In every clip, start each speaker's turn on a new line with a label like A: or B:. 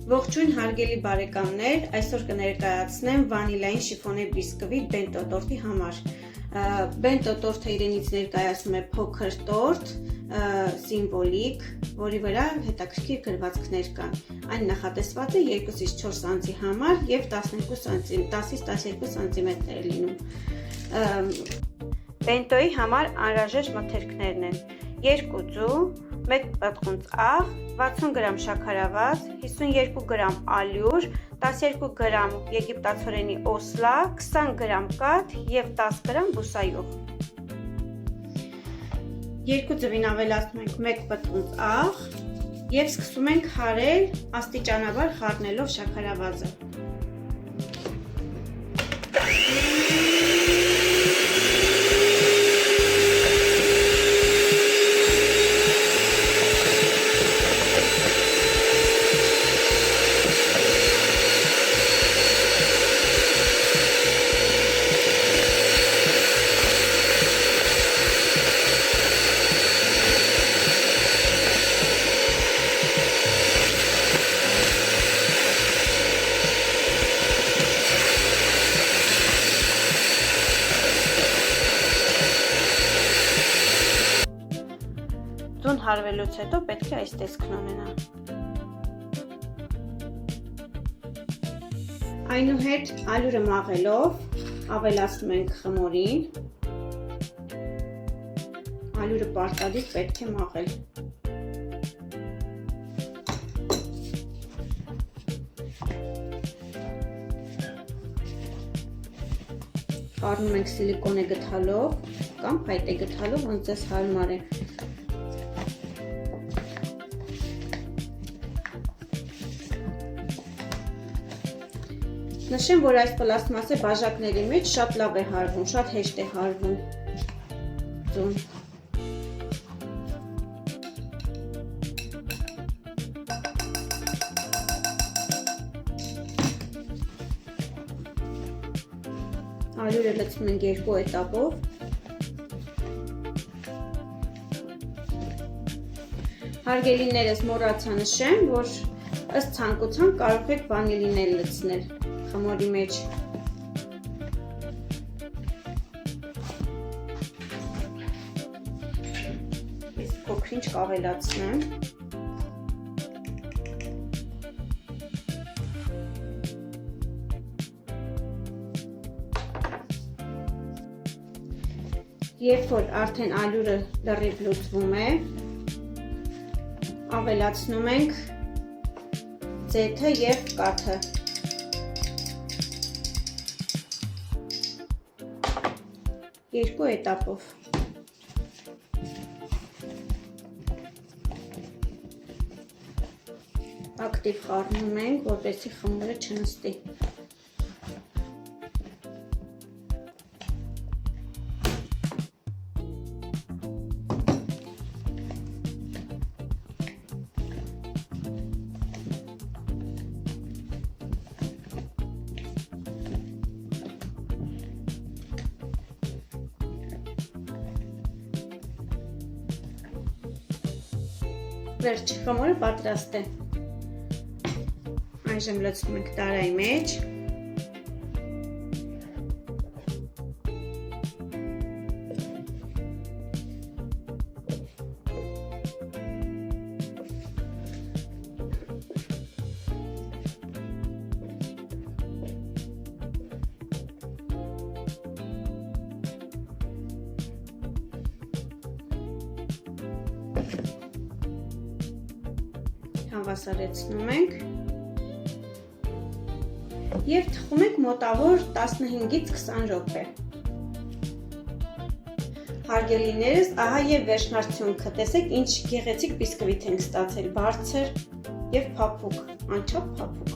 A: Ողջույն հարգելի բարեկամներ, այսօր կներկայացնեմ վանիլային շիֆոնե բիսկվիտ բենտո տորտի համար։ Բենտո տորտը իրենից ներկայացնում է փոքր տորտ, սիմվոլիկ, որի վրա հետաքրքիր գրվածքներ կան։ Այն նախատեսված է 2-ից 4 անձի համար եւ 10-ից 12 սանտիմետր է լինում։ Բենտոյի համար անհրաժեշտ մթերքներն են 2 ձու, 1 պտղունց աղ, 60 գրամ շաքարավազ, 52 գրամ ալյուր, 12 գրամ եգիպտացորենի օսլա, 20 գրամ կաթ եւ 10 գրամ բուսայուղ։ 2 ձվին ավելացնում ենք 1 պտղունց աղ եւ սկսում ենք հարել աստիճանաբար խառնելով շաքարավազը։ Ձուն հարվելուց հետո պետք է այս տեսքն ունենա։ Այնուհետ ալյուրը մաղելով ավելացնում ենք խմորին։ Ալյուրը պարտադիր պետք է մաղել։ Խառնում ենք սիլիկոնե գթալով կամ փայտե գթալով, ոնց ձեզ հարմար է։ Նշեմ, որ այս պլաստմասե բաժակների մեջ շատ լավ է հարվում, շատ հեշտ է հարվում ձուն։ Ալյուրը լցնում ենք 2 էտապով։ Հարգելիներս, մոռացա նշեմ, որ ըստ ցանկության կարող եք վանիլին էլ լցնել խմորի մեջ։ Ես փոքրինչ կավելացնեմ։ Երբ որ արդեն ալյուրը լրիվ լուծվում է, ավելացնում ենք ձեթը եւ կաթը։ Երկու էտապով։ Ակտիվ խառնում ենք, որպեսզի խմորը չնստի։ Վերջ խմորը պատրաստ է։ Այժմ լցնում ենք տարայի մեջ։ Հավասարեցնում ենք և թխում ենք մոտավոր 15-ից 20 րոպե։ Հարգելիներս, ահա և վերջնարդյունքը, տեսեք ինչ գեղեցիկ բիսկվիթ ենք ստացել, բարձր և փափուկ, անչափ փափուկ։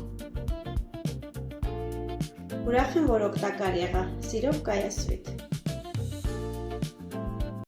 A: Ուրախ եմ, որ օգտակար եղա, սիրով Կայասվիթ։